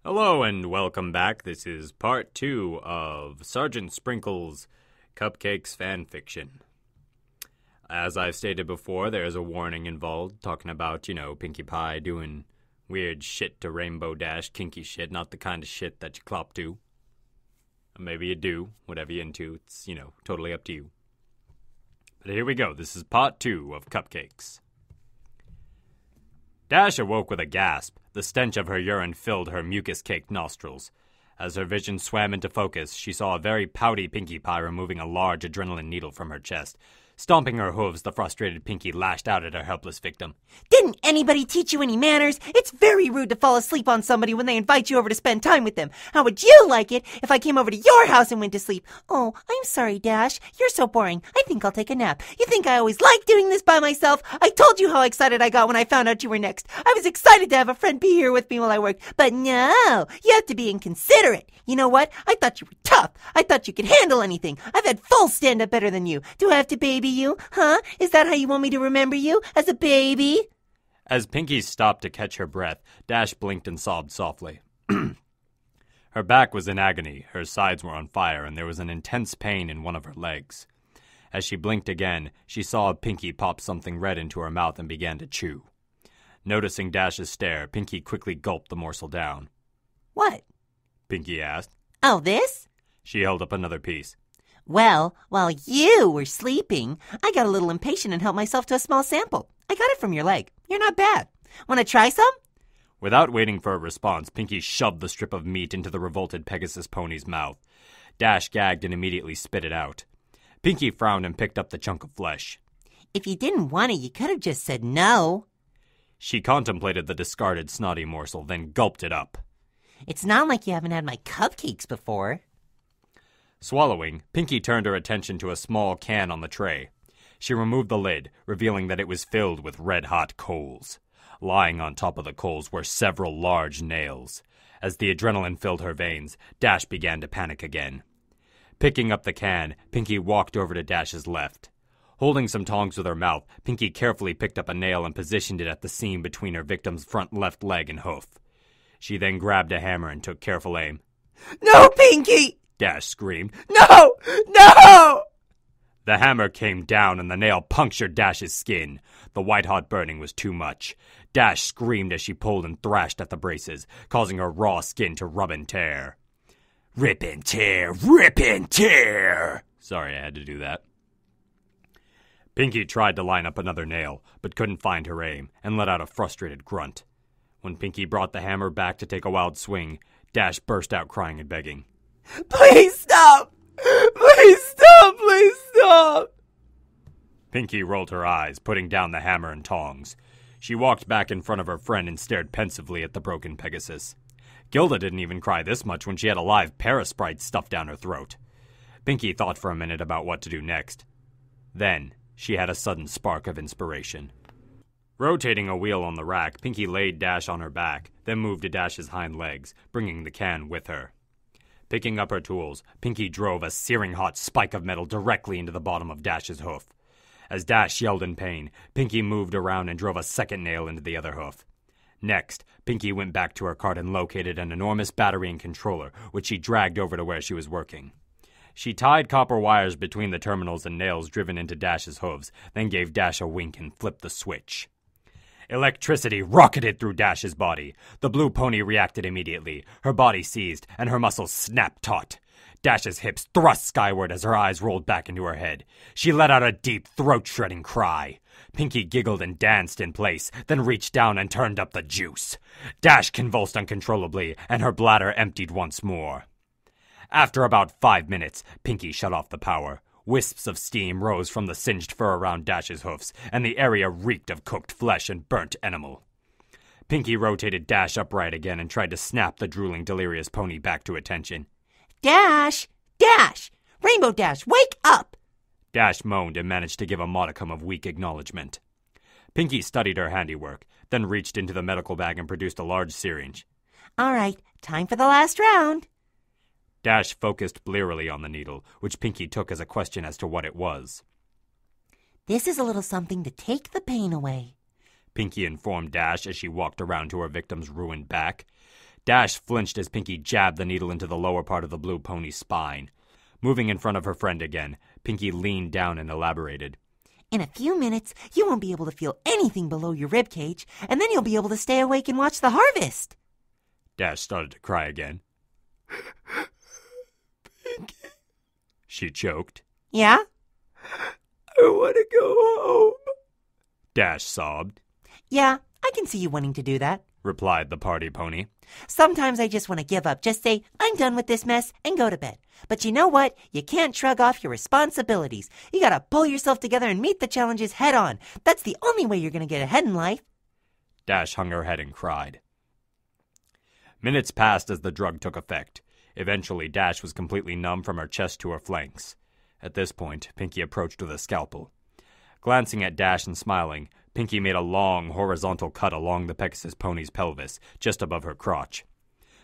Hello and welcome back. This is part 2 of Sergeant Sprinkle's Cupcakes fanfiction. As I've stated before, there's a warning involved, talking about, Pinkie Pie doing weird shit to Rainbow Dash, kinky shit, not the kind of shit that you clop to. Or maybe you do, whatever you're into, it's, totally up to you. But here we go, this is part 2 of Cupcakes. Dash awoke with a gasp. The stench of her urine filled her mucus-caked nostrils. As her vision swam into focus, she saw a very pouty Pinkie Pie removing a large adrenaline needle from her chest. Stomping her hooves, the frustrated Pinkie lashed out at her helpless victim. Didn't anybody teach you any manners? It's very rude to fall asleep on somebody when they invite you over to spend time with them. How would you like it if I came over to your house and went to sleep? Oh, I'm sorry, Dash. You're so boring. I think I'll take a nap. You think I always like doing this by myself? I told you how excited I got when I found out you were next. I was excited to have a friend be here with me while I worked. But no, you have to be inconsiderate. You know what? I thought you were tough. I thought you could handle anything. I've had full stand-up better than you. Do I have to baby you? Huh? Is that how you want me to remember you? As a baby? As Pinkie stopped to catch her breath, Dash blinked and sobbed softly. Her back was in agony, her sides were on fire, and there was an intense pain in one of her legs. As she blinked again, she saw Pinkie pop something red into her mouth and began to chew. Noticing Dash's stare, Pinkie quickly gulped the morsel down. What? Pinkie asked. Oh, this? She held up another piece. Well, while you were sleeping, I got a little impatient and helped myself to a small sample. I got it from your leg. You're not bad. Want to try some? Without waiting for a response, Pinkie shoved the strip of meat into the revolted Pegasus pony's mouth. Dash gagged and immediately spit it out. Pinkie frowned and picked up the chunk of flesh. If you didn't want it, you could have just said no. She contemplated the discarded snotty morsel, then gulped it up. It's not like you haven't had my cupcakes before. Swallowing, Pinkie turned her attention to a small can on the tray. She removed the lid, revealing that it was filled with red-hot coals. Lying on top of the coals were several large nails. As the adrenaline filled her veins, Dash began to panic again. Picking up the can, Pinkie walked over to Dash's left. Holding some tongs with her mouth, Pinkie carefully picked up a nail and positioned it at the seam between her victim's front left leg and hoof. She then grabbed a hammer and took careful aim. No, Pinkie! Dash screamed. No! No! The hammer came down and the nail punctured Dash's skin. The white-hot burning was too much. Dash screamed as she pulled and thrashed at the braces, causing her raw skin to rub and tear. Rip and tear! Rip and tear! Sorry I had to do that. Pinkie tried to line up another nail, but couldn't find her aim, and let out a frustrated grunt. When Pinkie brought the hammer back to take a wild swing, Dash burst out crying and begging. Please stop! Please stop! Please stop! Pinkie rolled her eyes, putting down the hammer and tongs. She walked back in front of her friend and stared pensively at the broken Pegasus. Gilda didn't even cry this much when she had a live Parasprite stuffed down her throat. Pinkie thought for a minute about what to do next. Then, she had a sudden spark of inspiration. Rotating a wheel on the rack, Pinkie laid Dash on her back, then moved to Dash's hind legs, bringing the can with her. Picking up her tools, Pinkie drove a searing hot spike of metal directly into the bottom of Dash's hoof. As Dash yelled in pain, Pinkie moved around and drove a second nail into the other hoof. Next, Pinkie went back to her cart and located an enormous battery and controller, which she dragged over to where she was working. She tied copper wires between the terminals and nails driven into Dash's hooves, then gave Dash a wink and flipped the switch. Electricity rocketed through Dash's body. The blue pony reacted immediately. Her body seized, and her muscles snapped taut. Dash's hips thrust skyward as her eyes rolled back into her head. She let out a deep, throat-shredding cry. Pinkie giggled and danced in place, then reached down and turned up the juice. Dash convulsed uncontrollably, and her bladder emptied once more. After about 5 minutes, Pinkie shut off the power. Wisps of steam rose from the singed fur around Dash's hoofs, and the area reeked of cooked flesh and burnt enamel. Pinkie rotated Dash upright again and tried to snap the drooling, delirious pony back to attention. Dash! Dash! Rainbow Dash, wake up! Dash moaned and managed to give a modicum of weak acknowledgement. Pinkie studied her handiwork, then reached into the medical bag and produced a large syringe. All right, time for the last round. Dash focused blearily on the needle, which Pinkie took as a question as to what it was. This is a little something to take the pain away, Pinkie informed Dash as she walked around to her victim's ruined back. Dash flinched as Pinky jabbed the needle into the lower part of the blue pony's spine. Moving in front of her friend again, Pinky leaned down and elaborated. In a few minutes, you won't be able to feel anything below your rib cage, and then you'll be able to stay awake and watch the harvest. Dash started to cry again. Pinky, she choked. Yeah? I want to go home, Dash sobbed. Yeah, I can see you wanting to do that, replied the party pony. Sometimes I just want to give up, just say, I'm done with this mess, and go to bed. But you know what? You can't shrug off your responsibilities. You gotta pull yourself together and meet the challenges head on. That's the only way you're gonna get ahead in life. Dash hung her head and cried. Minutes passed as the drug took effect. Eventually, Dash was completely numb from her chest to her flanks. At this point, Pinky approached with a scalpel. Glancing at Dash and smiling, Pinky made a long, horizontal cut along the Pegasus pony's pelvis, just above her crotch.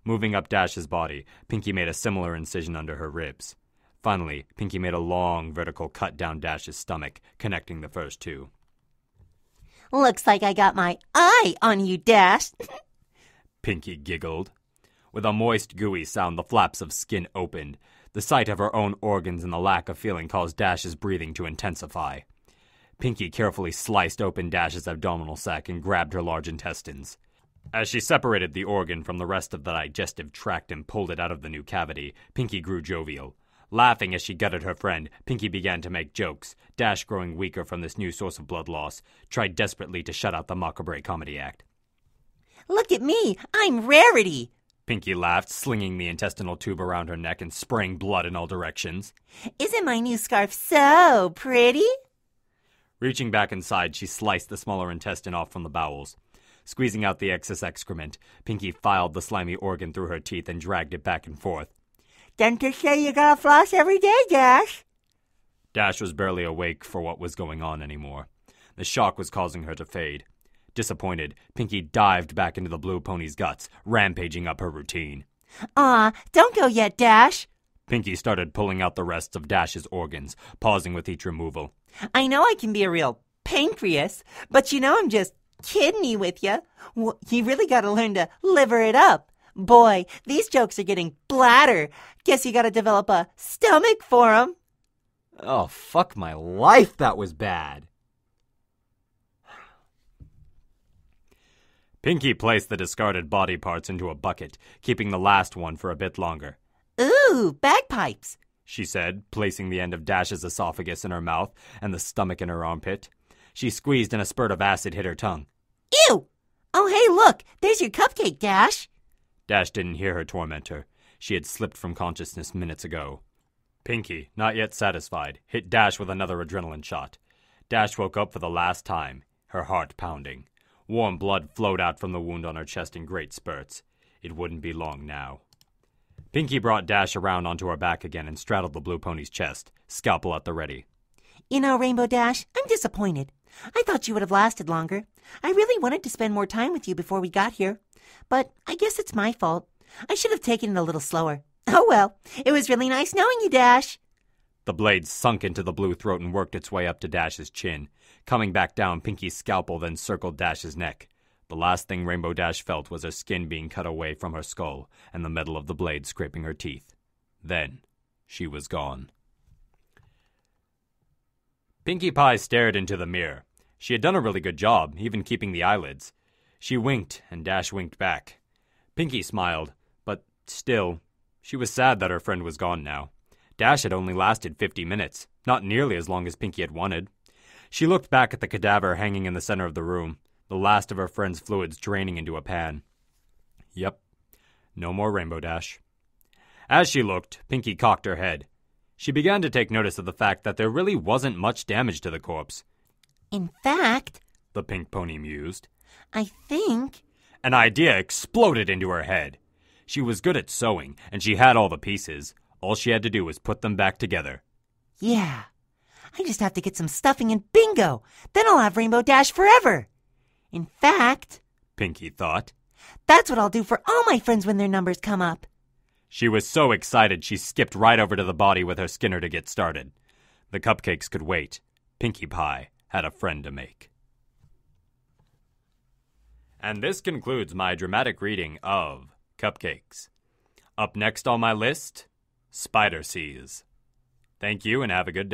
Moving up Dash's body, Pinky made a similar incision under her ribs. Finally, Pinky made a long, vertical cut down Dash's stomach, connecting the first two. Looks like I got my eye on you, Dash. Pinky giggled. With a moist, gooey sound, the flaps of skin opened. The sight of her own organs and the lack of feeling caused Dash's breathing to intensify. Pinky carefully sliced open Dash's abdominal sac and grabbed her large intestines. As she separated the organ from the rest of the digestive tract and pulled it out of the new cavity, Pinky grew jovial. Laughing as she gutted her friend, Pinky began to make jokes. Dash, growing weaker from this new source of blood loss, tried desperately to shut out the macabre comedy act. Look at me, I'm Rarity. Pinky laughed, slinging the intestinal tube around her neck and spraying blood in all directions. Isn't my new scarf so pretty? Reaching back inside, she sliced the smaller intestine off from the bowels. Squeezing out the excess excrement, Pinky filed the slimy organ through her teeth and dragged it back and forth. Dentist say you gotta floss every day, Dash. Dash was barely awake for what was going on anymore. The shock was causing her to fade. Disappointed, Pinky dived back into the blue pony's guts, rampaging up her routine. Aw, don't go yet, Dash. Pinky started pulling out the rest of Dash's organs, pausing with each removal. I know I can be a real pancreas, but you know I'm just kidney with you. Well, you really gotta learn to liver it up. Boy, these jokes are getting bladder. Guess you gotta develop a stomach for 'em. Oh, fuck my life, that was bad. Pinky placed the discarded body parts into a bucket, keeping the last one for a bit longer. Ooh, bagpipes, she said, placing the end of Dash's esophagus in her mouth and the stomach in her armpit. She squeezed and a spurt of acid hit her tongue. Ew! Oh, hey, look, there's your cupcake, Dash. Dash didn't hear her tormentor. She had slipped from consciousness minutes ago. Pinky, not yet satisfied, hit Dash with another adrenaline shot. Dash woke up for the last time, her heart pounding. Warm blood flowed out from the wound on her chest in great spurts. It wouldn't be long now. Pinky brought Dash around onto her back again and straddled the blue pony's chest, scalpel at the ready. You know, Rainbow Dash, I'm disappointed. I thought you would have lasted longer. I really wanted to spend more time with you before we got here. But I guess it's my fault. I should have taken it a little slower. Oh well, it was really nice knowing you, Dash. The blade sunk into the blue throat and worked its way up to Dash's chin. Coming back down, Pinky's scalpel then circled Dash's neck. The last thing Rainbow Dash felt was her skin being cut away from her skull and the metal of the blade scraping her teeth. Then, she was gone. Pinkie Pie stared into the mirror. She had done a really good job, even keeping the eyelids. She winked, and Dash winked back. Pinkie smiled, but still, she was sad that her friend was gone now. Dash had only lasted 50 minutes, not nearly as long as Pinkie had wanted. She looked back at the cadaver hanging in the center of the room, the last of her friend's fluids draining into a pan. Yep, no more Rainbow Dash. As she looked, Pinkie cocked her head. She began to take notice of the fact that there really wasn't much damage to the corpse. In fact, the pink pony mused, I think... An idea exploded into her head. She was good at sewing, and she had all the pieces. All she had to do was put them back together. Yeah, I just have to get some stuffing and bingo. Then I'll have Rainbow Dash forever. In fact, Pinkie thought, that's what I'll do for all my friends when their numbers come up. She was so excited she skipped right over to the body with her Skinner to get started. The cupcakes could wait. Pinkie Pie had a friend to make. And this concludes my dramatic reading of Cupcakes. Up next on my list, Spider Seas. Thank you and have a good day.